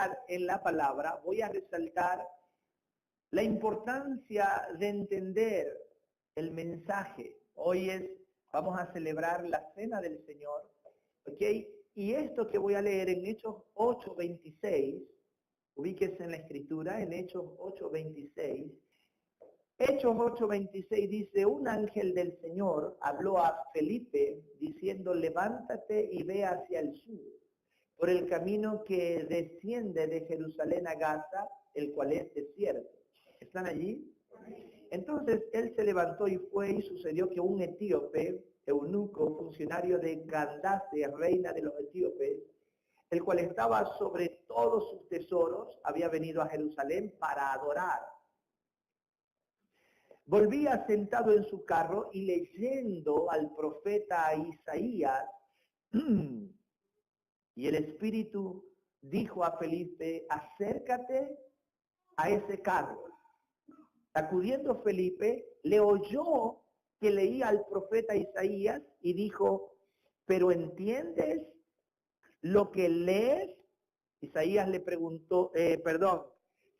entrar en la palabra, voy a resaltar la importancia de entender el mensaje. Vamos a celebrar la Cena del Señor, ¿ok? Y esto que voy a leer en Hechos 8:26, ubíquese en la Escritura, en Hechos 8:26. Hechos 8:26 dice, un ángel del Señor habló a Felipe diciendo, levántate y ve hacia el sur, por el camino que desciende de Jerusalén a Gaza, el cual es desierto. ¿Están allí? Entonces él se levantó y fue, y sucedió que un etíope, eunuco, funcionario de Candace, reina de los etíopes, el cual estaba sobre todos sus tesoros, había venido a Jerusalén para adorar. Volvía sentado en su carro y leyendo al profeta Isaías, y el Espíritu dijo a Felipe, acércate a ese carro. Acudiendo Felipe, le oyó que leía al profeta Isaías y dijo, ¿pero entiendes lo que lees? Isaías le preguntó,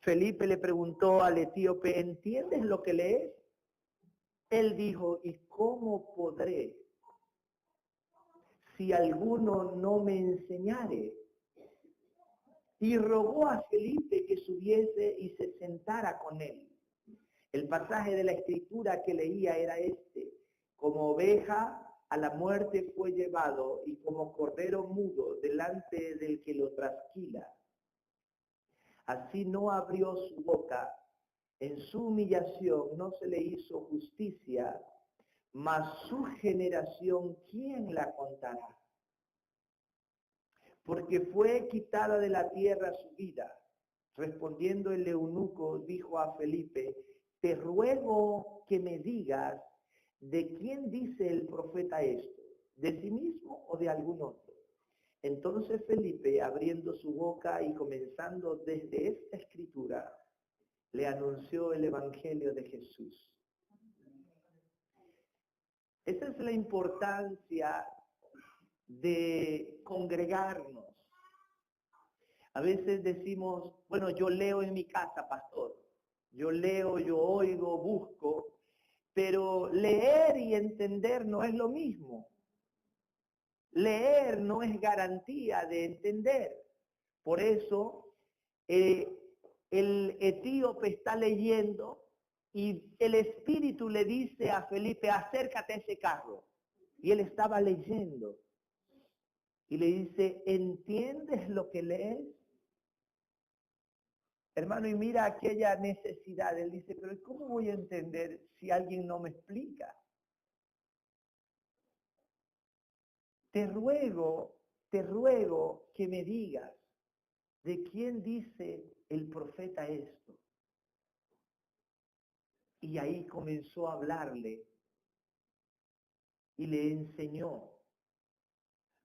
Felipe le preguntó al etíope, ¿entiendes lo que lees? Él dijo, ¿y cómo podré si alguno no me enseñare? Y rogó a Felipe que subiese y se sentara con él. El pasaje de la Escritura que leía era este: como oveja a la muerte fue llevado, y como cordero mudo delante del que lo trasquila. Así no abrió su boca, en su humillación no se le hizo justicia, mas su generación, ¿quién la contará? Porque fue quitada de la tierra su vida. Respondiendo el eunuco, dijo a Felipe, te ruego que me digas, ¿de quién dice el profeta esto? ¿De sí mismo o de algún otro? Entonces Felipe, abriendo su boca y comenzando desde esta escritura, le anunció el evangelio de Jesús. Esa es la importancia de congregarnos. A veces decimos, bueno, yo leo en mi casa, pastor. Yo leo, yo oigo, busco, pero leer y entender no es lo mismo. Leer no es garantía de entender. Por eso, el etíope está leyendo y el Espíritu le dice a Felipe, acércate a ese carro. Y él estaba leyendo. Y le dice, ¿entiendes lo que lees? Hermano, y mira aquella necesidad. Él dice, pero ¿cómo voy a entender si alguien no me explica? Te ruego que me digas, ¿de quién dice el profeta esto? Y ahí comenzó a hablarle y le enseñó.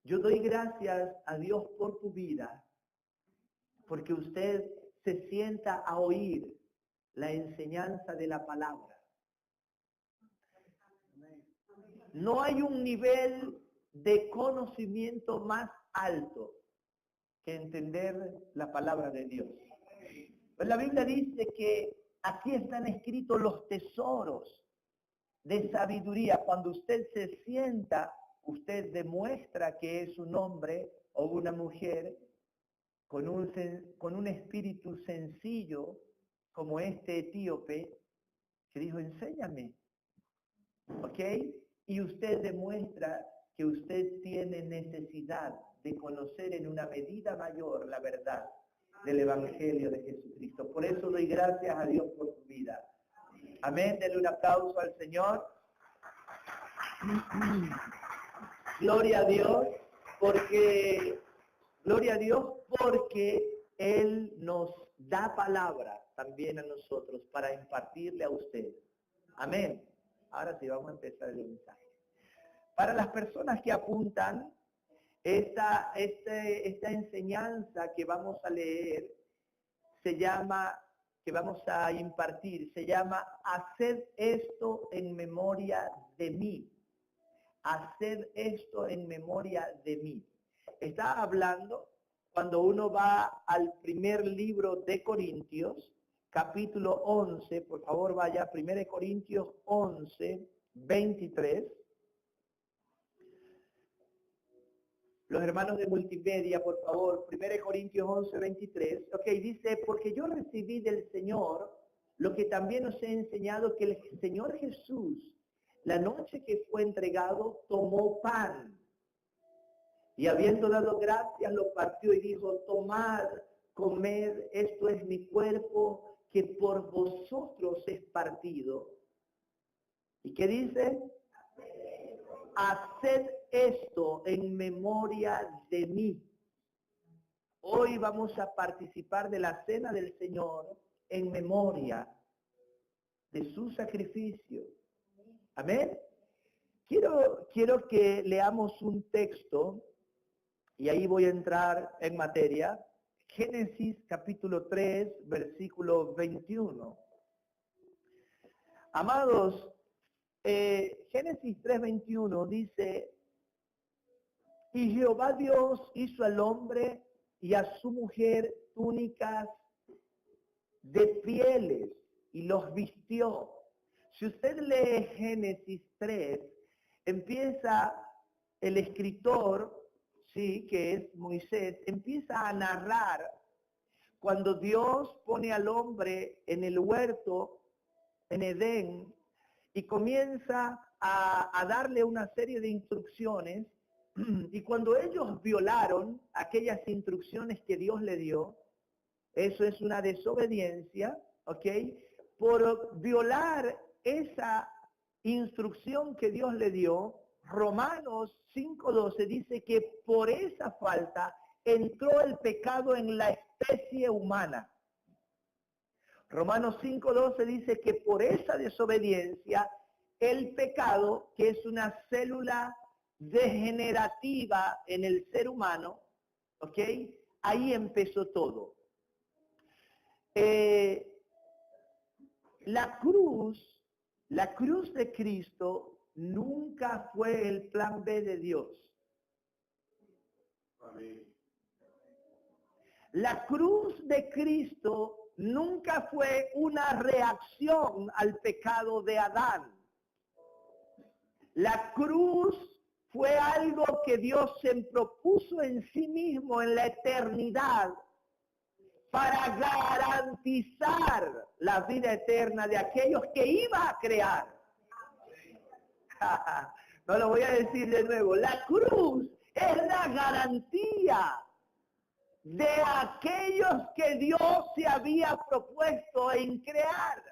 Yo doy gracias a Dios por tu vida, porque usted se sienta a oír la enseñanza de la palabra. No hay un nivel de conocimiento más alto que entender la palabra de Dios. Pues la Biblia dice que aquí están escritos los tesoros de sabiduría. Cuando usted se sienta, usted demuestra que es un hombre o una mujer con un espíritu sencillo, como este etíope, que dijo, enséñame. ¿Ok? Y usted demuestra que usted tiene necesidad de conocer en una medida mayor la verdad del Evangelio de Jesucristo. Por eso doy gracias a Dios por tu vida. Amén. Denle un aplauso al Señor. Gloria a Dios, porque Él nos da palabra también a nosotros para impartirle a usted. Amén. Ahora sí, vamos a empezar el mensaje. Para las personas que apuntan, esta enseñanza que vamos a leer que vamos a impartir, se llama Haced esto en memoria de mí. Haced esto en memoria de mí. Está hablando cuando uno va al primer libro de Corintios, capítulo 11, por favor vaya a 1 Corintios 11, 23. Los hermanos de multimedia, por favor, 1 Corintios 11, 23. Ok, dice, porque yo recibí del Señor lo que también os he enseñado, que el Señor Jesús, la noche que fue entregado, tomó pan. Y habiendo dado gracias, lo partió y dijo, tomad, comed, esto es mi cuerpo, que por vosotros es partido. ¿Y qué dice? Haced esto en memoria de mí. Hoy vamos a participar de la cena del Señor en memoria de su sacrificio. Amén. Quiero que leamos un texto, y ahí voy a entrar en materia. Génesis capítulo 3, versículo 21. Amados, Génesis 3:21 dice, y Jehová Dios hizo al hombre y a su mujer túnicas de pieles y los vistió. Si usted lee Génesis 3, empieza el escritor, sí, que es Moisés, empieza a narrar cuando Dios pone al hombre en el huerto, en Edén, y comienza a darle una serie de instrucciones, y cuando ellos violaron aquellas instrucciones que Dios le dio, eso es una desobediencia, ¿ok? Por violar esa instrucción que Dios le dio, Romanos 5:12 dice que por esa falta entró el pecado en la especie humana. Romanos 5:12 dice que por esa desobediencia, el pecado, que es una célula degenerativa en el ser humano, ¿ok? Ahí empezó todo. La cruz de Cristo nunca fue el plan B de Dios. Amén. La cruz de Cristo nunca fue una reacción al pecado de Adán. La cruz fue algo que Dios se propuso en sí mismo en la eternidad para garantizar la vida eterna de aquellos que iba a crear. No lo voy a decir de nuevo. La cruz es la garantía de aquellos que Dios se había propuesto en crear.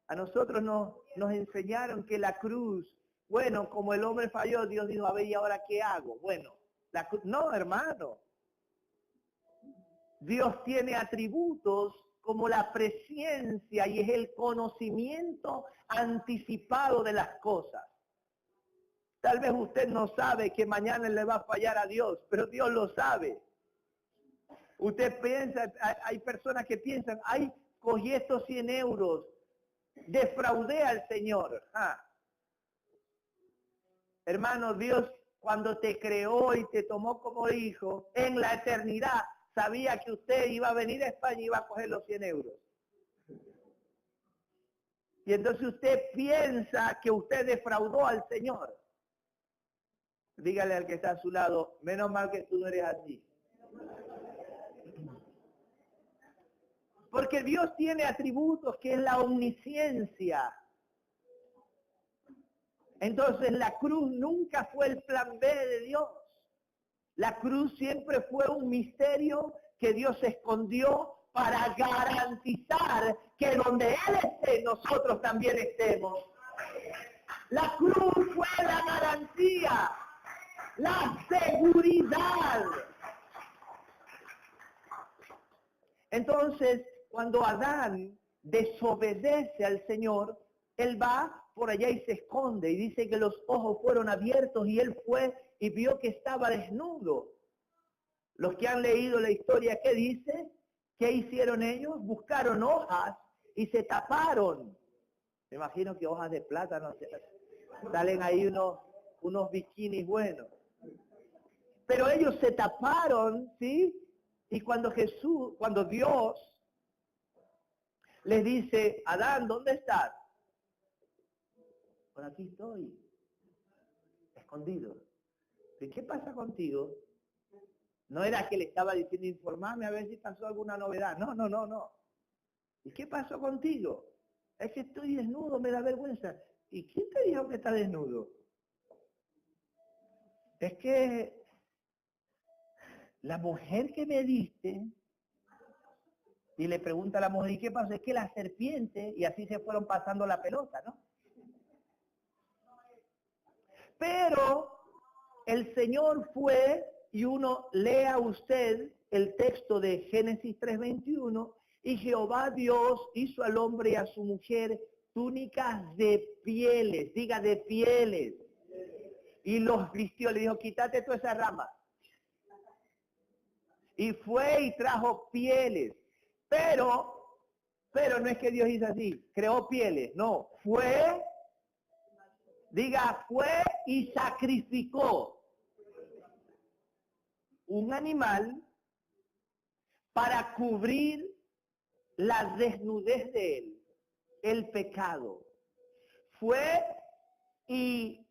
A nosotros nos enseñaron que la cruz, bueno, como el hombre falló, Dios dijo, a ver, ¿y ahora qué hago? Bueno, la cruz, no, hermano. Dios tiene atributos como la presciencia y es el conocimiento anticipado de las cosas. Tal vez usted no sabe que mañana le va a fallar a Dios, pero Dios lo sabe. Usted piensa, hay personas que piensan, ay, cogí estos 100 euros, defraudé al Señor. Hermano, Dios cuando te creó y te tomó como hijo, en la eternidad, sabía que usted iba a venir a España y iba a coger los 100 euros. Y entonces usted piensa que usted defraudó al Señor. Dígale al que está a su lado, menos mal que tú no eres así. Porque Dios tiene atributos que es la omnisciencia. Entonces la cruz nunca fue el plan B de Dios. La cruz siempre fue un misterio que Dios escondió para garantizar que donde Él esté, nosotros también estemos. La cruz fue la garantía, la seguridad. Entonces, cuando Adán desobedece al Señor, él va por allá y se esconde y dice que los ojos fueron abiertos y él fue y vio que estaba desnudo. Los que han leído la historia, ¿qué dice? ¿Qué hicieron ellos? Buscaron hojas y se taparon. Me imagino que hojas de plátano, salen ahí unos bikinis buenos. Pero ellos se taparon, ¿sí? Y cuando Dios les dice, Adán, ¿dónde estás? Por aquí estoy, escondido. ¿Y qué pasa contigo? No era que le estaba diciendo, informame a ver si pasó alguna novedad. No, no, no, no. ¿Y qué pasó contigo? Es que estoy desnudo, me da vergüenza. ¿Y quién te dijo que está desnudo? Es que la mujer que me diste, y le pregunta a la mujer, ¿y qué pasó? Es que la serpiente, y así se fueron pasando la pelota, ¿no? Pero el Señor fue, y uno lea usted el texto de Génesis 3:21, y Jehová Dios hizo al hombre y a su mujer túnicas de pieles, diga de pieles, y los vistió, le dijo, quítate toda esa rama. Y fue y trajo pieles, pero no es que Dios hizo así, creó pieles, no, fue y sacrificó un animal para cubrir la desnudez de él, el pecado. Fue y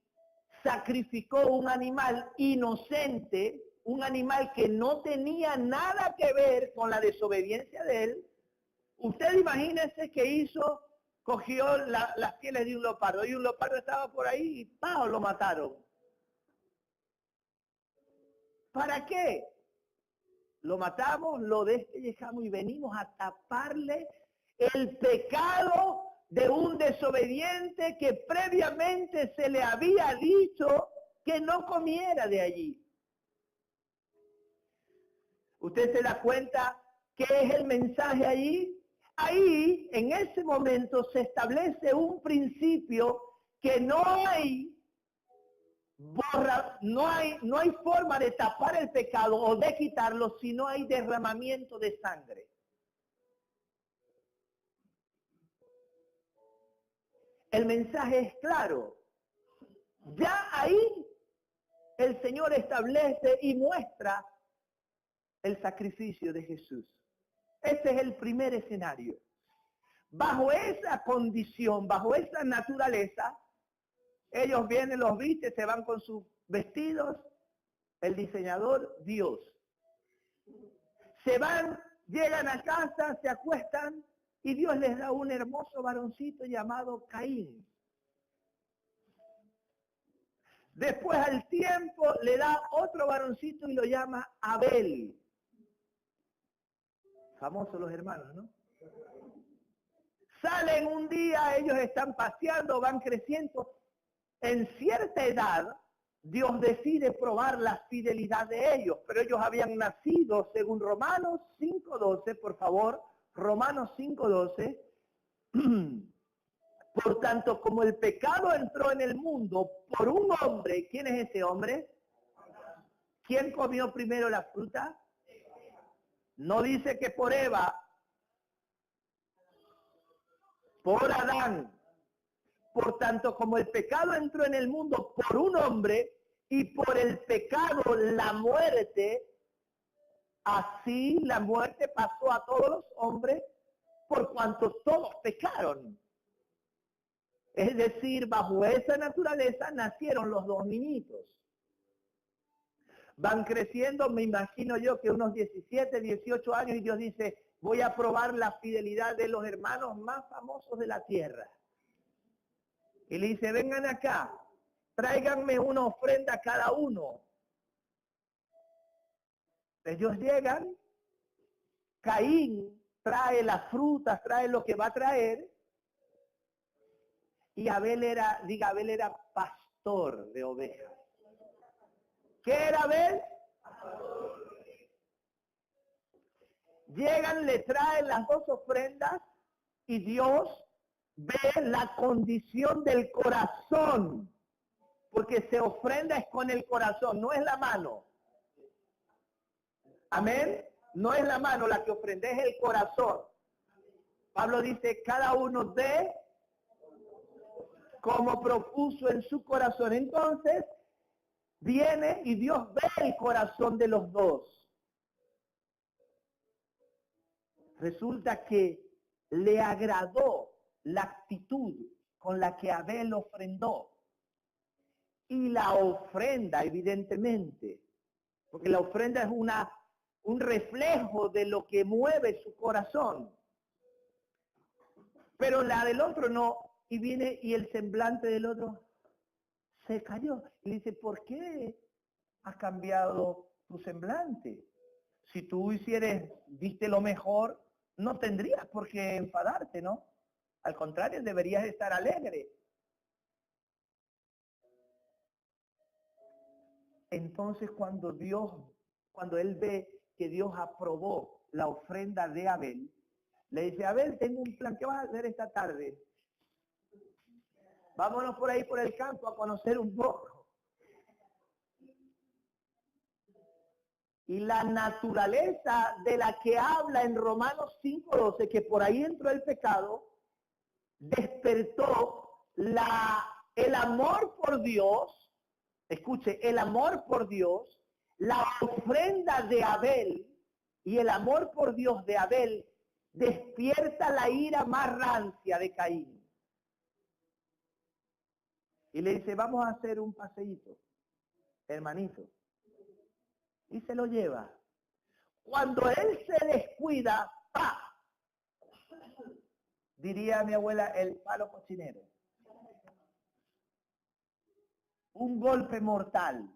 sacrificó un animal inocente, un animal que no tenía nada que ver con la desobediencia de él. Usted imagínese que hizo, cogió las pieles de un leopardo, y un leopardo estaba por ahí y ¡pau! Lo mataron. ¿Para qué? Lo matamos, lo despellejamos y venimos a taparle el pecado de un desobediente que previamente se le había dicho que no comiera de allí. ¿Usted se da cuenta qué es el mensaje allí? Ahí, en ese momento, se establece un principio que no hay forma de tapar el pecado o de quitarlo si no hay derramamiento de sangre. El mensaje es claro. Ya ahí el Señor establece y muestra el sacrificio de Jesús. Ese es el primer escenario. Bajo esa condición, bajo esa naturaleza, ellos vienen, los visten, se van con sus vestidos, el diseñador, Dios. Se van, llegan a casa, se acuestan, y Dios les da un hermoso varoncito llamado Caín. Después al tiempo le da otro varoncito y lo llama Abel. Famosos los hermanos, ¿no? Salen un día, ellos están paseando, van creciendo. En cierta edad, Dios decide probar la fidelidad de ellos, pero ellos habían nacido según Romanos 5:12, por favor, Romanos 5:12. Por tanto, como el pecado entró en el mundo por un hombre, ¿quién es ese hombre? ¿Quién comió primero la fruta? No dice que por Eva, por Adán. Por tanto, como el pecado entró en el mundo por un hombre y por el pecado la muerte, así la muerte pasó a todos los hombres por cuanto todos pecaron. Es decir, bajo esa naturaleza nacieron los dos niñitos. Van creciendo, me imagino yo que unos 17, 18 años, y Dios dice, voy a probar la fidelidad de los hermanos más famosos de la tierra. Y le dice, vengan acá, tráiganme una ofrenda cada uno. Ellos llegan, Caín trae las frutas, trae lo que va a traer, y Abel era pastor de ovejas. ¿Qué era Abel? Llegan, le traen las dos ofrendas, y Dios ve la condición del corazón, porque se ofrenda es con el corazón, no es la mano. Amén. No es la mano la que ofrenda, es el corazón. Pablo dice, cada uno dé como propuso en su corazón. Entonces, Viene y Dios ve el corazón de los dos. Resulta que le agradó la actitud con la que Abel ofrendó. Y la ofrenda, evidentemente, porque la ofrenda es un reflejo de lo que mueve su corazón. Pero la del otro no, y viene y el semblante del otro se cayó. Y le dice, ¿por qué has cambiado tu semblante? Si tú viste lo mejor, no tendrías por qué enfadarte, ¿no? Al contrario, deberías estar alegre. Entonces cuando él ve que Dios aprobó la ofrenda de Abel, le dice, Abel, tengo un plan, ¿qué vas a hacer esta tarde? Vámonos por ahí por el campo a conocer un poco. Y la naturaleza de la que habla en Romanos 5:12, que por ahí entró el pecado, despertó el amor por Dios. Escuche, el amor por Dios, la ofrenda de Abel y el amor por Dios de Abel despierta la ira más rancia de Caín. Y le dice, vamos a hacer un paseíto, hermanito. Y se lo lleva. Cuando él se descuida, ¡pah! Diría mi abuela, el palo cochinero. Un golpe mortal.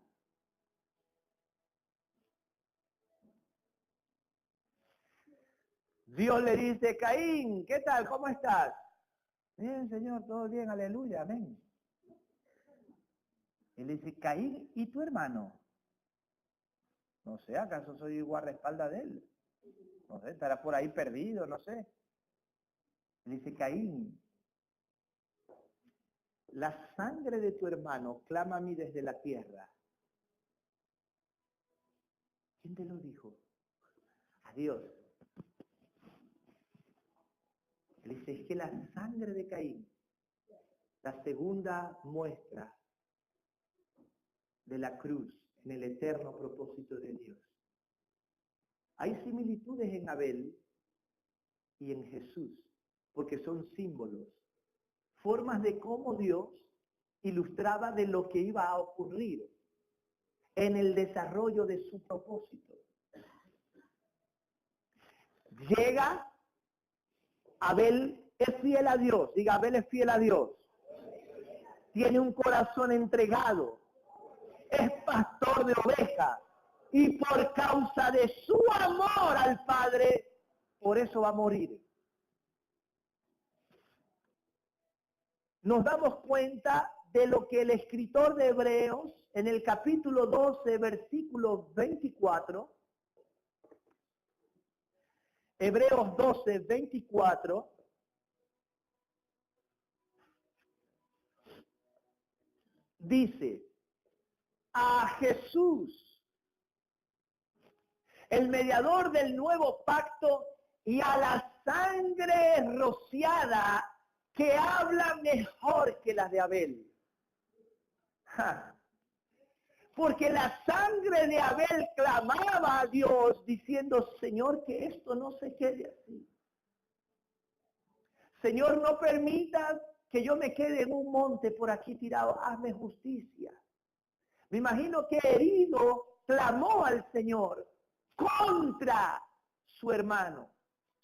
Dios le dice, Caín, ¿qué tal? ¿Cómo estás? Bien, Señor, todo bien, aleluya, amén. Y le dice, Caín, ¿y tu hermano? No sé, ¿acaso soy guardaespaldas de él? No sé, estará por ahí perdido, no sé. Y le dice, Caín, la sangre de tu hermano clama a mí desde la tierra. ¿Quién te lo dijo? A Dios. Le dice, es que la sangre de Caín, la segunda muestra de la cruz en el eterno propósito de Dios. Hay similitudes en Abel y en Jesús, porque son símbolos, formas de cómo Dios ilustraba de lo que iba a ocurrir en el desarrollo de su propósito. Llega, Abel es fiel a Dios, diga, Abel es fiel a Dios. Tiene un corazón entregado, es pastor de ovejas y por causa de su amor al Padre, por eso va a morir. Nos damos cuenta de lo que el escritor de Hebreos, en el capítulo 12, versículo 24, Hebreos 12, 24, dice, a Jesús, el mediador del nuevo pacto, y a la sangre rociada que habla mejor que la de Abel. ¡Ja! Porque la sangre de Abel clamaba a Dios diciendo, Señor, que esto no se quede así. Señor, no permitas que yo me quede en un monte por aquí tirado, hazme justicia. Me imagino que herido clamó al Señor contra su hermano.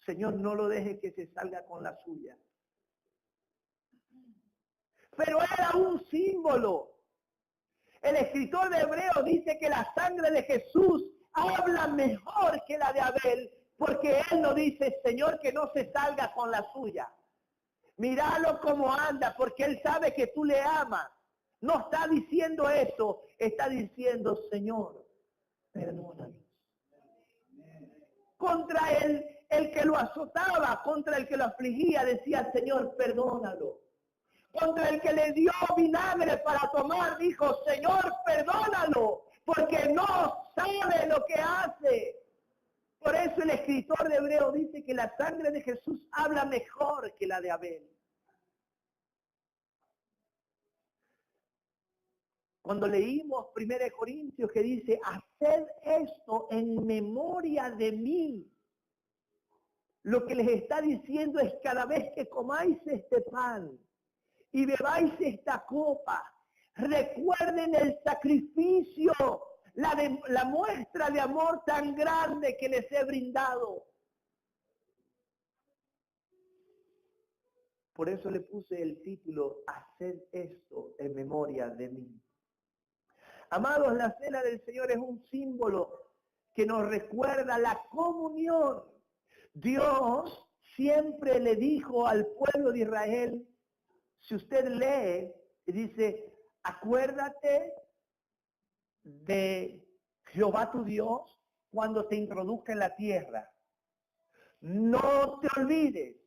Señor, no lo deje que se salga con la suya. Pero era un símbolo. El escritor de Hebreos dice que la sangre de Jesús habla mejor que la de Abel, porque él no dice, Señor, que no se salga con la suya. Míralo cómo anda, porque él sabe que tú le amas. No está diciendo eso, está diciendo, Señor, perdónanos. Contra el que lo azotaba, contra el que lo afligía, decía, Señor, perdónalo. Contra el que le dio vinagre para tomar, dijo, Señor, perdónalo, porque no sabe lo que hace. Por eso el escritor de Hebreos dice que la sangre de Jesús habla mejor que la de Abel. Cuando leímos 1 Corintios que dice, haced esto en memoria de mí. Lo que les está diciendo es cada vez que comáis este pan y bebáis esta copa, recuerden el sacrificio, la muestra de amor tan grande que les he brindado. Por eso le puse el título, haced esto en memoria de mí. Amados, la cena del Señor es un símbolo que nos recuerda la comunión. Dios siempre le dijo al pueblo de Israel, si usted lee, dice, acuérdate de Jehová tu Dios cuando te introduzca en la tierra. No te olvides.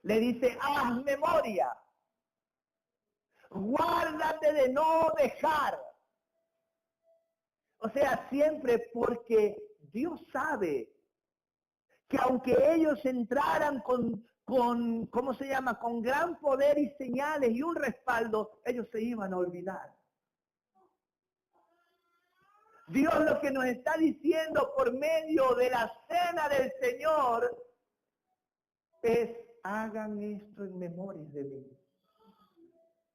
Le dice, haz memoria. Guárdate de no dejar. O sea, siempre, porque Dios sabe que aunque ellos entraran con ¿cómo se llama? Con gran poder y señales y un respaldo, ellos se iban a olvidar. Dios lo que nos está diciendo por medio de la cena del Señor es, hagan esto en memoria de mí.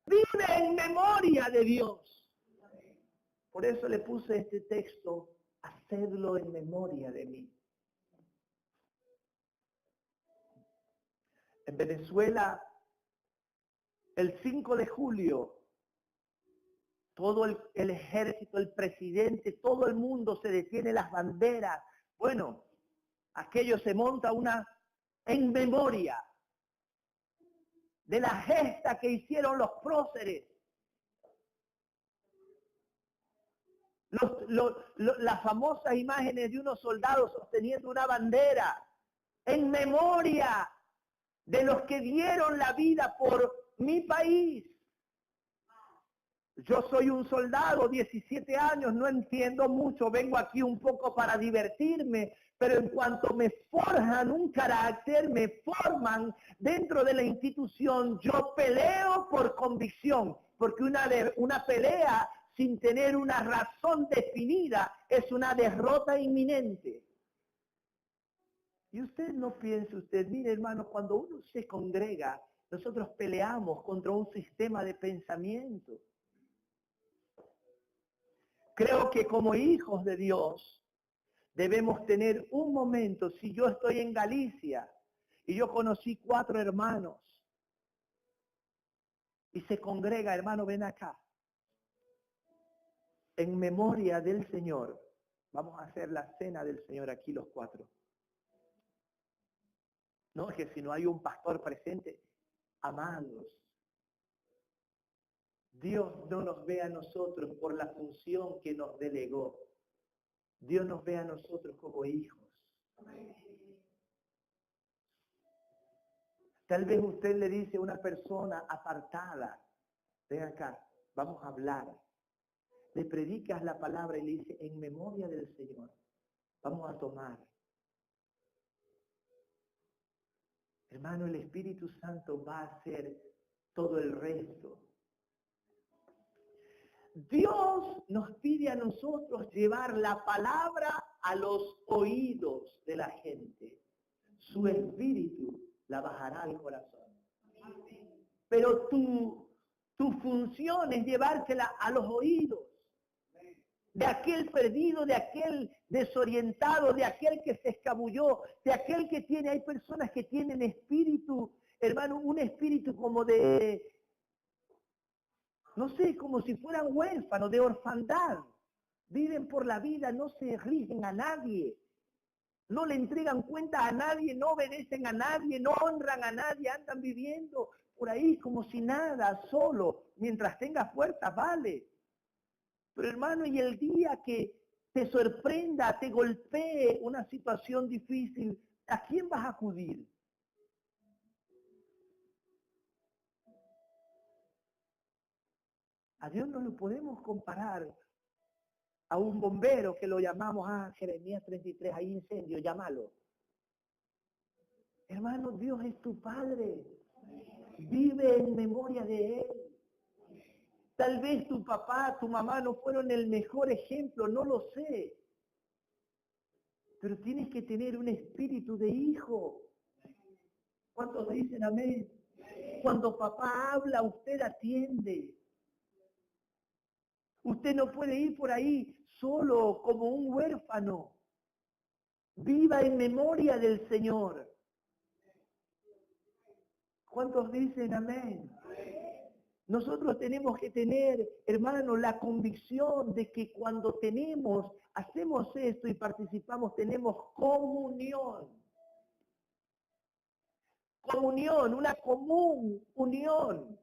Vive en memoria de Dios. Por eso le puse este texto, hacedlo en memoria de mí. En Venezuela, el 5 de julio, todo el ejército, el presidente, todo el mundo se detiene las banderas. Bueno, aquello se monta en memoria de la gesta que hicieron los próceres. Las famosas imágenes de unos soldados sosteniendo una bandera en memoria de los que dieron la vida por mi país. Yo soy un soldado, 17 años, no entiendo mucho, vengo aquí un poco para divertirme, pero en cuanto me forjan un carácter, me forman dentro de la institución, yo peleo por convicción, porque una pelea sin tener una razón definida es una derrota inminente. Y usted no piense, mire hermano, cuando uno se congrega, nosotros peleamos contra un sistema de pensamiento. Creo que como hijos de Dios debemos tener un momento, si yo estoy en Galicia y yo conocí 4 hermanos y se congrega, hermano, ven acá, en memoria del Señor, vamos a hacer la cena del Señor aquí los 4. No, es que si no hay un pastor presente, amados, Dios no nos ve a nosotros por la función que nos delegó. Dios nos ve a nosotros como hijos. Tal vez usted le dice a una persona apartada, ven acá, vamos a hablar. Le predicas la palabra y le dice, en memoria del Señor, vamos a tomar. Hermano, el Espíritu Santo va a hacer todo el resto. Dios nos pide a nosotros llevar la palabra a los oídos de la gente. Su espíritu la bajará al corazón. Pero tu función es llevársela a los oídos de aquel perdido, de aquel desorientado, de aquel que se escabulló, de aquel que hay personas que tienen espíritu, hermano, un espíritu como de, no sé, como si fueran huérfanos, de orfandad. Viven por la vida, no se rigen a nadie, no le entregan cuenta a nadie, no obedecen a nadie, no honran a nadie, andan viviendo por ahí como si nada, solo, mientras tenga fuerzas, vale. Pero hermano, y el día que te sorprenda, te golpee una situación difícil, ¿a quién vas a acudir? A Dios no lo podemos comparar a un bombero que lo llamamos, Jeremías 33, hay incendio, llámalo. Hermano, Dios es tu Padre. Vive en memoria de Él. Tal vez tu papá, tu mamá no fueron el mejor ejemplo, no lo sé. Pero tienes que tener un espíritu de hijo. ¿Cuántos dicen amén? Cuando papá habla, usted atiende. Usted no puede ir por ahí solo como un huérfano. Viva en memoria del Señor. ¿Cuántos dicen amén? Nosotros tenemos que tener, hermanos, la convicción de que cuando hacemos esto y participamos, tenemos comunión. Comunión, una común unión.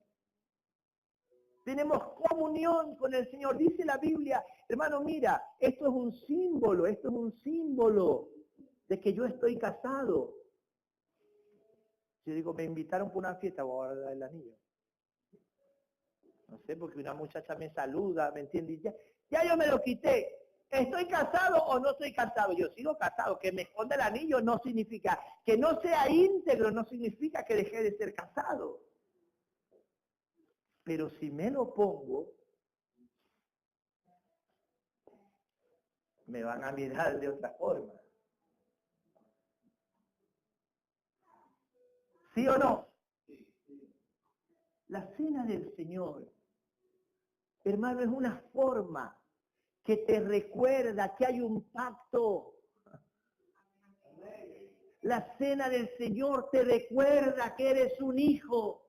Tenemos comunión con el Señor. Dice la Biblia, hermano, mira, esto es un símbolo de que yo estoy casado. Yo digo, me invitaron por una fiesta, voy a dar el anillo. No sé, porque una muchacha me saluda, ¿me entiendes? Ya yo me lo quité. ¿Estoy casado o no estoy casado? Yo sigo casado. Que me esconda el anillo no significa, que no sea íntegro no significa que dejé de ser casado. Pero si me lo pongo, me van a mirar de otra forma. ¿Sí o no? La cena del Señor, hermano, es una forma que te recuerda que hay un pacto. La cena del Señor te recuerda que eres un hijo.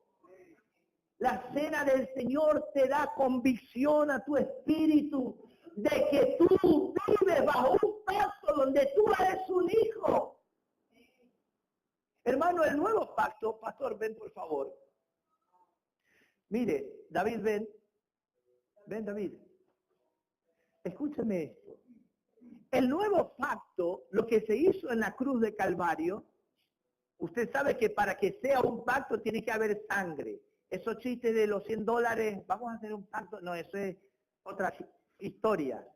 La cena del Señor te da convicción a tu espíritu de que tú vives bajo un pacto donde tú eres un hijo. Hermano, el nuevo pacto, pastor, ven por favor. Mire, David, ven. Ven, David. Escúchame esto. El nuevo pacto, lo que se hizo en la cruz de Calvario, usted sabe que para que sea un pacto tiene que haber sangre. Esos chistes de los $100, vamos a hacer un pacto, no, eso es otra historia.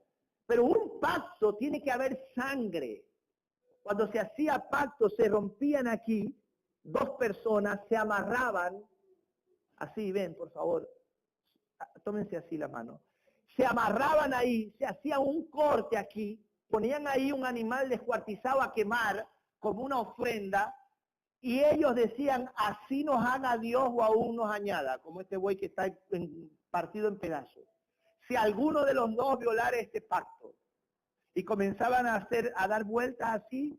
Pero un pacto tiene que haber sangre. Cuando se hacía pacto, se rompían aquí, dos personas se amarraban, así, ven, por favor, tómense así la mano. Se amarraban ahí, se hacía un corte aquí, ponían ahí un animal descuartizado a quemar como una ofrenda, y ellos decían, así nos haga Dios o aún nos añada, como este buey que está partido en pedazos. Si alguno de los dos violara este pacto, y comenzaban a dar vueltas así,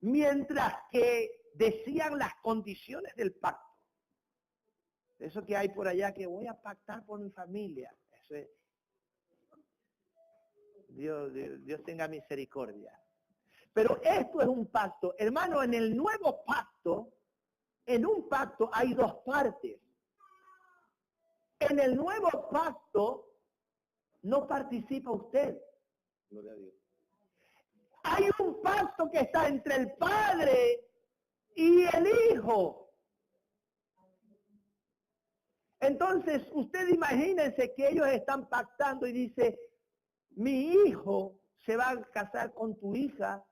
mientras que decían las condiciones del pacto. Eso que hay por allá, que voy a pactar por mi familia. Eso es, Dios tenga misericordia. Pero esto es un pacto. Hermano, en el nuevo pacto, en un pacto hay dos partes. En el nuevo pacto no participa usted. Gloria a Dios. Hay un pacto que está entre el Padre y el Hijo. Entonces, usted imagínense que ellos están pactando y dice, mi hijo se va a casar con tu hija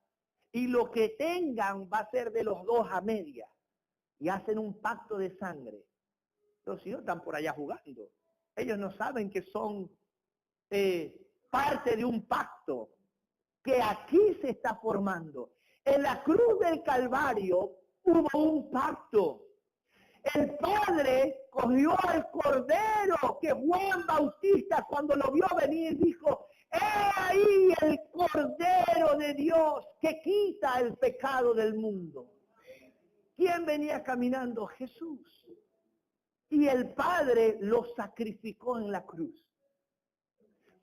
y lo que tengan va a ser de los dos a media. Y hacen un pacto de sangre. Los hijos están por allá jugando. Ellos no saben que son parte de un pacto que aquí se está formando. En la cruz del Calvario hubo un pacto. El Padre cogió al Cordero que Juan Bautista cuando lo vio venir dijo, he ahí el Cordero de Dios que quita el pecado del mundo. ¿Quién venía caminando? Jesús. Y el Padre lo sacrificó en la cruz.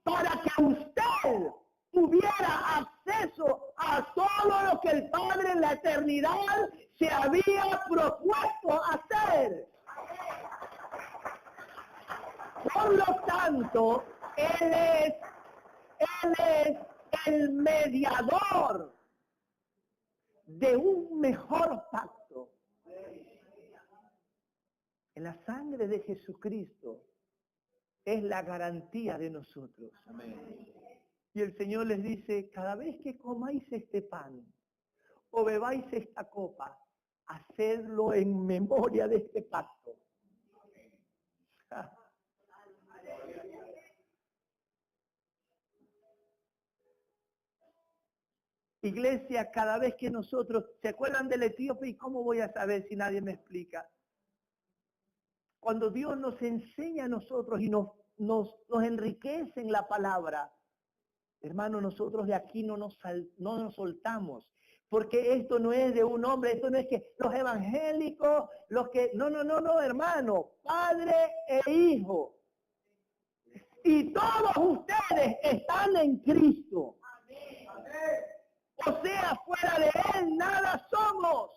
Para que usted tuviera acceso a todo lo que el Padre en la eternidad se había propuesto hacer. Por lo tanto, Él es el mediador de un mejor pacto. En la sangre de Jesucristo es la garantía de nosotros. Amén. Y el Señor les dice, cada vez que comáis este pan o bebáis esta copa, hacedlo en memoria de este pacto. Iglesia, cada vez que nosotros, ¿se acuerdan del etíope? ¿Y cómo voy a saber si nadie me explica? Cuando Dios nos enseña a nosotros y nos enriquece en la palabra, hermano, nosotros de aquí no nos soltamos. Porque esto no es de un hombre, esto no es que los evangélicos, los que... No, hermano. Padre e hijo. Y todos ustedes están en Cristo. O sea, fuera de Él nada somos.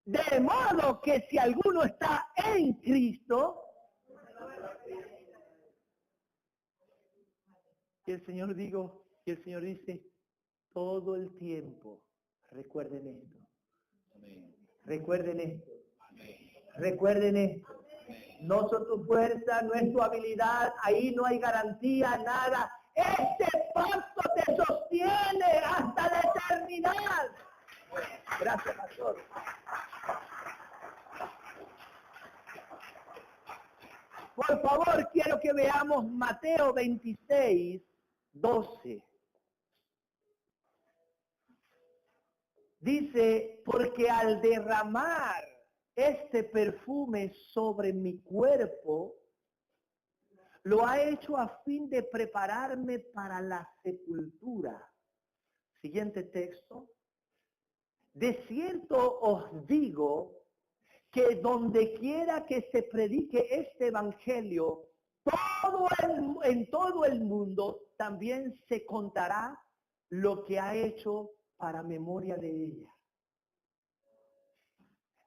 De modo que si alguno está en Cristo, y el Señor dice, todo el tiempo, recuerden esto. Recuerden esto. Recuerden esto. No son tu fuerza, no es tu habilidad, ahí no hay garantía, nada. Este pacto te sostiene hasta la eternidad. Gracias, pastor. Por favor, quiero que veamos Mateo 26, 12. Dice, porque al derramar este perfume sobre mi cuerpo, lo ha hecho a fin de prepararme para la sepultura. Siguiente texto. De cierto os digo que donde quiera que se predique este evangelio, en todo el mundo también se contará lo que ha hecho para memoria de ella.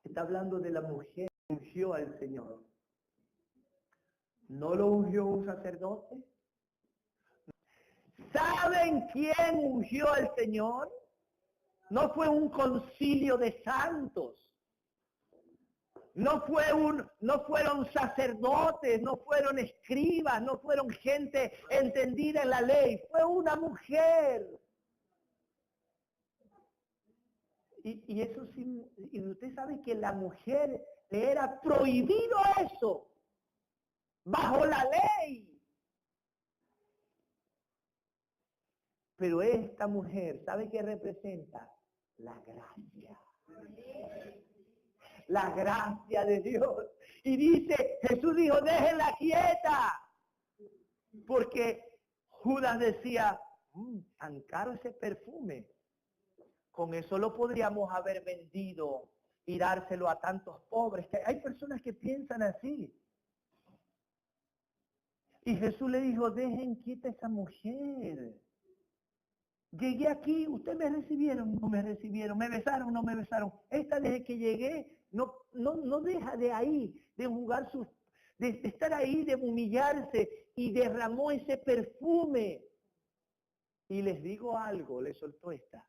Está hablando de la mujer que ungió al Señor. ¿No lo ungió un sacerdote? ¿Saben quién ungió al Señor? No fue un concilio de santos. No fueron sacerdotes, no fueron escribas, no fueron gente entendida en la ley. Fue una mujer. Y eso sí, y usted sabe que la mujer le era prohibido eso, bajo la ley. Pero esta mujer, ¿sabe qué representa? La gracia. La gracia de Dios. Y dice, Jesús dijo, déjenla quieta. Porque Judas decía, tan caro ese perfume. Con eso lo podríamos haber vendido y dárselo a tantos pobres. Que hay personas que piensan así. Y Jesús le dijo, dejen quieta a esa mujer. Llegué aquí, ustedes me recibieron, no me recibieron, me besaron, no me besaron. Esta desde que llegué no deja de ahí, de jugar de estar ahí, de humillarse, y derramó ese perfume. Y les digo algo, le soltó esta.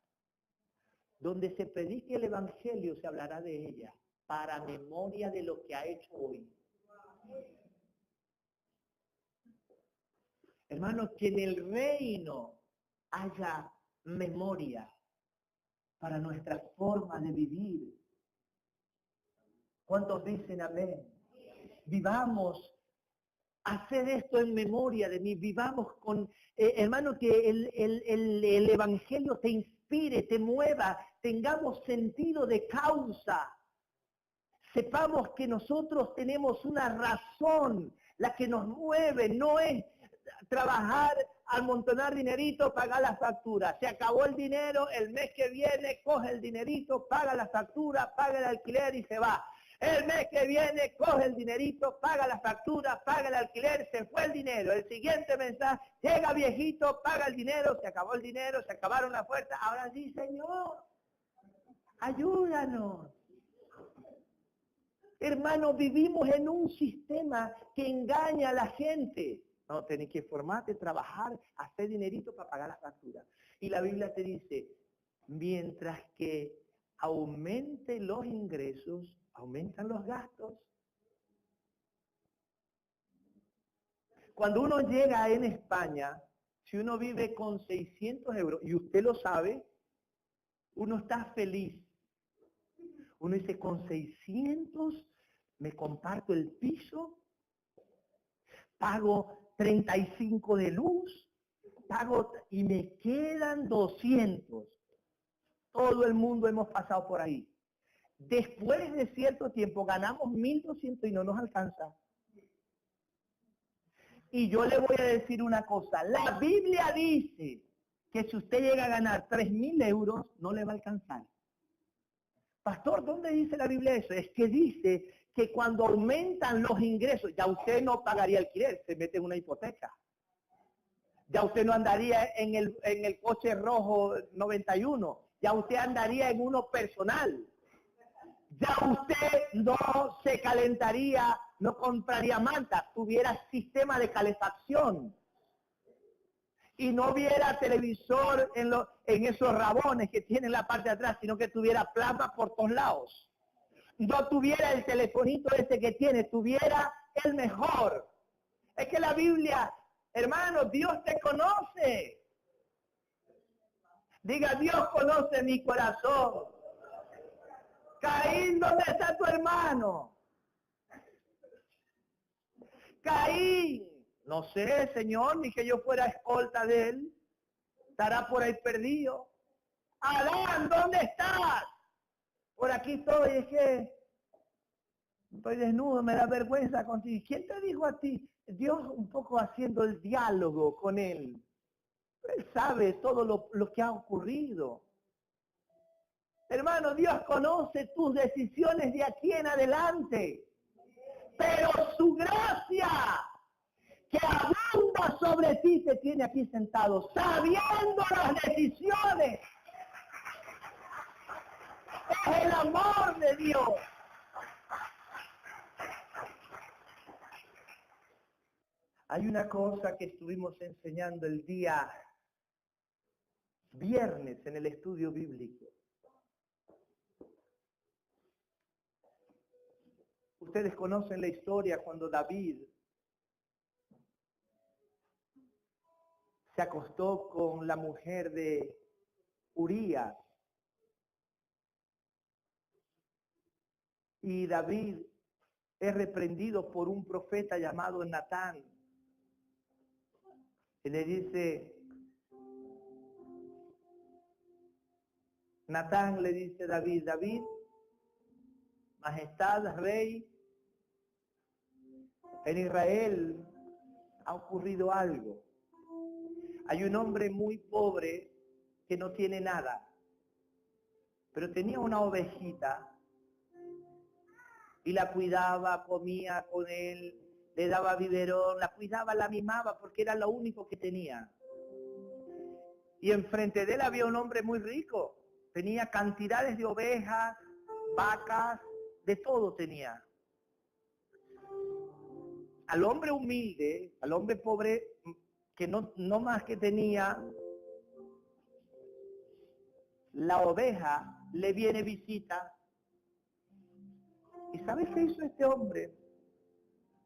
Donde se predique el evangelio se hablará de ella, para memoria de lo que ha hecho hoy. Hermanos, que en el reino haya memoria para nuestra forma de vivir. ¿Cuántos dicen amén? Vivamos, haced esto en memoria de mí, vivamos con, hermano, que el evangelio te inspire, te mueva, tengamos sentido de causa. Sepamos que nosotros tenemos una razón, la que nos mueve, no es trabajar, amontonar dinerito, pagar la factura. Se acabó el dinero, el mes que viene coge el dinerito, paga la factura, paga el alquiler y se va. El mes que viene coge el dinerito, paga la factura, paga el alquiler, se fue el dinero. El siguiente mensaje, llega viejito, paga el dinero, se acabó el dinero, se acabaron las puertas. Ahora sí, Señor, ayúdanos. Hermano, vivimos en un sistema que engaña a la gente. No, tenés que formarte, trabajar, hacer dinerito para pagar la factura. Y la Biblia te dice, mientras que aumenten los ingresos, aumentan los gastos. Cuando uno llega en España, si uno vive con 600 euros, y usted lo sabe, uno está feliz. Uno dice, con 600 me comparto el piso, pago 35 de luz, pago y me quedan 200. Todo el mundo hemos pasado por ahí. Después de cierto tiempo ganamos 1.200 y no nos alcanza. Y yo le voy a decir una cosa. La Biblia dice que si usted llega a ganar 3.000 euros, no le va a alcanzar. Pastor, ¿dónde dice la Biblia eso? Es que dice que cuando aumentan los ingresos, ya usted no pagaría alquiler, se mete en una hipoteca. Ya usted no andaría en el coche rojo 91, ya usted andaría en uno personal. Ya usted no se calentaría, no compraría manta, tuviera sistema de calefacción. Y no viera televisor en esos rabones que tiene en la parte de atrás, sino que tuviera plasma por todos lados. No tuviera el telefonito ese que tiene, tuviera el mejor. Es que la Biblia, hermano, Dios te conoce. Diga, Dios conoce mi corazón. Caín, ¿dónde está tu hermano? Caín, no sé, Señor, ni que yo fuera escolta de él. Estará por ahí perdido. Adán, ¿dónde estás? Por aquí estoy, es que estoy desnudo, me da vergüenza contigo. ¿Quién te dijo a ti? Dios un poco haciendo el diálogo con él. Él sabe todo lo que ha ocurrido. Hermano, Dios conoce tus decisiones de aquí en adelante. Pero su gracia, que abunda sobre ti, te tiene aquí sentado, sabiendo las decisiones. Es el amor de Dios. Hay una cosa que estuvimos enseñando el día viernes en el estudio bíblico. Ustedes conocen la historia cuando David se acostó con la mujer de Urías. Y David es reprendido por un profeta llamado Natán. Y le dice, Natán le dice a David, David, majestad, rey, en Israel ha ocurrido algo. Hay un hombre muy pobre que no tiene nada, pero tenía una ovejita y la cuidaba, comía con él, le daba biberón, la cuidaba, la mimaba porque era lo único que tenía. Y enfrente de él había un hombre muy rico, tenía cantidades de ovejas, vacas, de todo tenía. Al hombre humilde, al hombre pobre, que no más que tenía la oveja, le viene visita. ¿Y sabes qué hizo este hombre?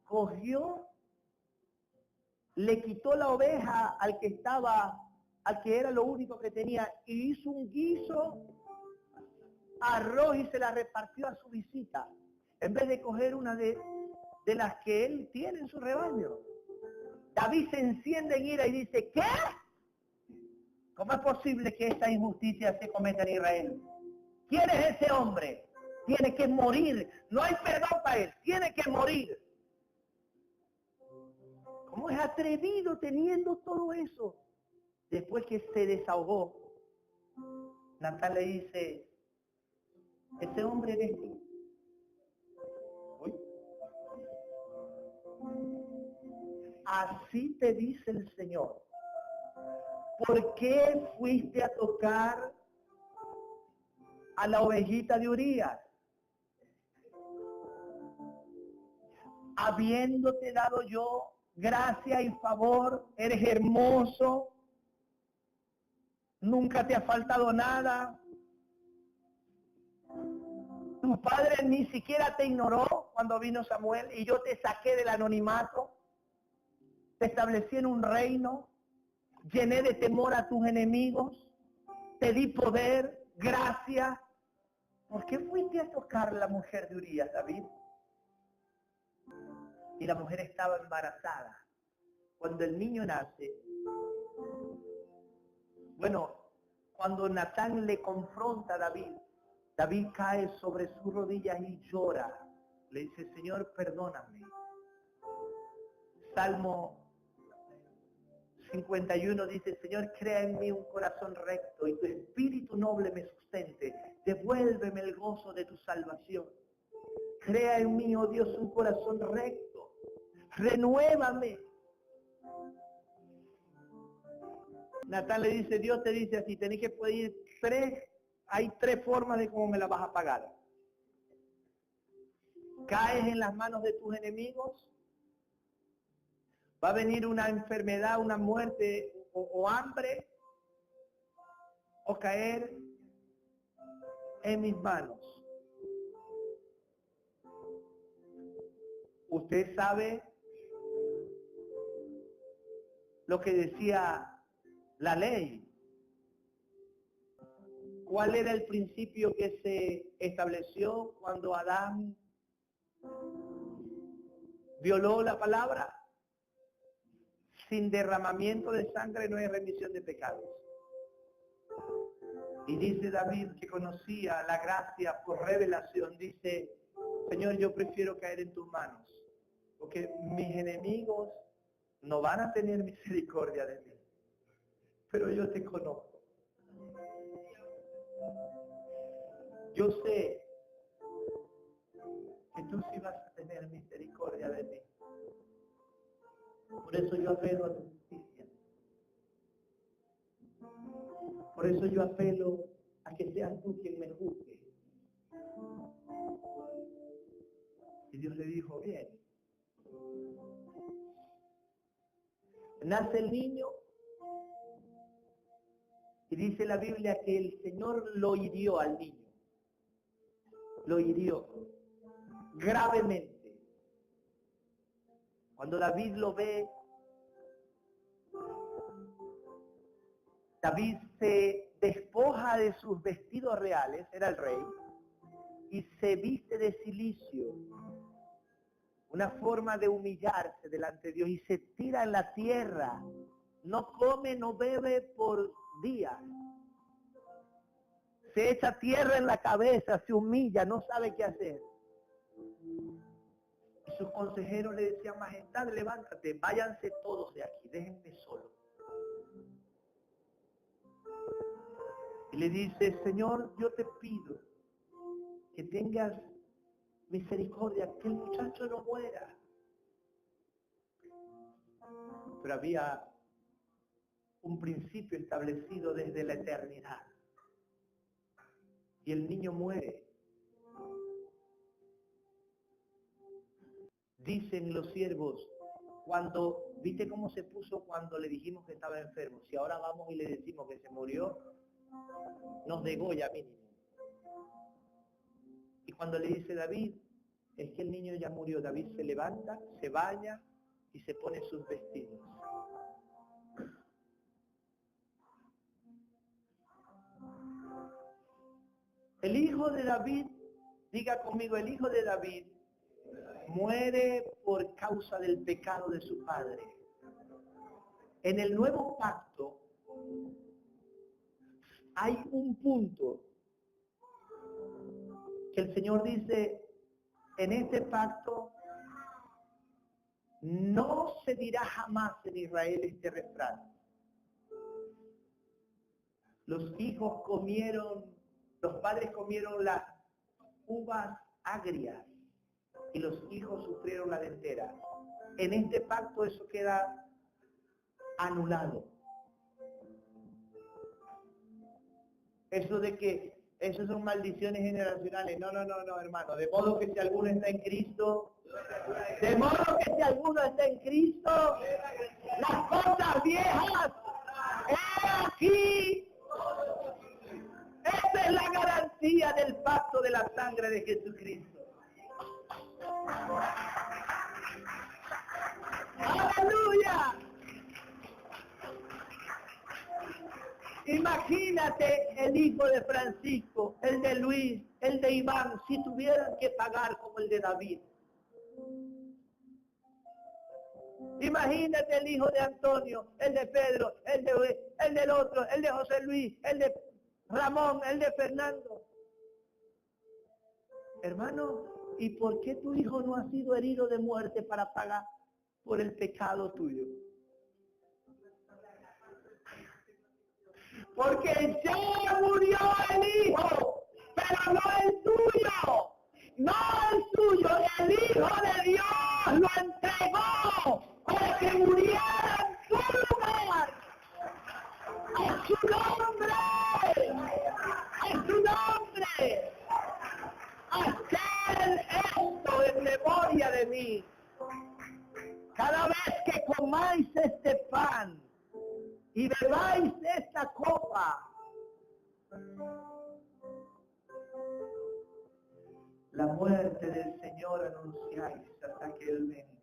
Cogió, le quitó la oveja al que era lo único que tenía, y hizo un guiso, arroz, y se la repartió a su visita, en vez de coger una de las que él tiene en su rebaño. David se enciende en ira y dice, ¿qué? ¿Cómo es posible que esta injusticia se cometa en Israel? ¿Quién es ese hombre? Tiene que morir. No hay perdón para él. Tiene que morir. ¿Cómo es atrevido teniendo todo eso? Después que se desahogó, Natán le dice, ese hombre eres tú. Así te dice el Señor. ¿Por qué fuiste a tocar a la ovejita de Urías? Habiéndote dado yo gracia y favor, eres hermoso, nunca te ha faltado nada. Tu padre ni siquiera te ignoró cuando vino Samuel y yo te saqué del anonimato, te establecí en un reino, llené de temor a tus enemigos, te di poder, gracia. ¿Por qué fuiste a tocar a la mujer de Urías, David? Y la mujer estaba embarazada. Cuando el niño nace, Bueno, cuando Natán le confronta a David, David cae sobre sus rodillas y llora. Le dice, Señor, perdóname. Salmo 51 dice, Señor, crea en mí un corazón recto y tu espíritu noble me sustente. Devuélveme el gozo de tu salvación. Crea en mí, oh Dios, un corazón recto. Renuévame. Natán le dice, Dios te dice así, tenés que pedir hay tres formas de cómo me la vas a pagar. Caes en las manos de tus enemigos, va a venir una enfermedad, una muerte o hambre, o caer en mis manos. Usted sabe lo que decía la ley. ¿Cuál era el principio que se estableció cuando Adán violó la palabra? Sin derramamiento de sangre no hay remisión de pecados. Y dice David, que conocía la gracia por revelación, dice, Señor, yo prefiero caer en tus manos, porque mis enemigos no van a tener misericordia de mí, pero yo te conozco. Yo sé que tú sí vas a tener misericordia de mí. Por eso yo apelo a tu justicia. Por eso yo apelo a que seas tú quien me juzgue. Y Dios le dijo, bien. Nace el niño y dice la Biblia que el Señor lo hirió al niño. Lo hirió gravemente. Cuando David lo ve, David se despoja de sus vestidos reales, era el rey, y se viste de cilicio, una forma de humillarse delante de Dios, y se tira en la tierra, no come, no bebe por días, se echa tierra en la cabeza, se humilla, no sabe qué hacer. Y sus consejeros le decían, majestad, levántate, váyanse todos de aquí, déjenme solo. Y le dice, Señor, yo te pido que tengas misericordia, que el muchacho no muera. Pero había un principio establecido desde la eternidad. Y el niño muere. Dicen los siervos, ¿viste cómo se puso cuando le dijimos que estaba enfermo? Si ahora vamos y le decimos que se murió, nos degolla mínimo. Y cuando le dice David, es que el niño ya murió, David se levanta, se baña y se pone sus vestidos. El hijo de David, diga conmigo, el hijo de David muere por causa del pecado de su padre. En el nuevo pacto hay un punto que el Señor dice, en este pacto no se dirá jamás en Israel este refrán. Los padres comieron las uvas agrias y los hijos sufrieron la dentera. En este pacto eso queda anulado. Eso de que eso son maldiciones generacionales. No, hermano. De modo que si alguno está en Cristo, las cosas viejas, he aquí. Esa es la garantía del pacto de la sangre de Jesucristo. ¡Aleluya! Imagínate el hijo de Francisco, el de Luis, el de Iván, si tuvieran que pagar como el de David. Imagínate el hijo de Antonio, el de Pedro, el del otro, el de José Luis, el de Ramón, el de Fernando. Hermano, ¿y por qué tu hijo no ha sido herido de muerte para pagar por el pecado tuyo? Porque ya murió el hijo, pero no el tuyo. No el suyo, el Hijo de Dios lo entregó para que muriera en su lugar. ¡A su nombre! ¡A su nombre! Haced esto en memoria de mí. Cada vez que comáis este pan y bebáis esta copa, la muerte del Señor anunciáis hasta que Él venga.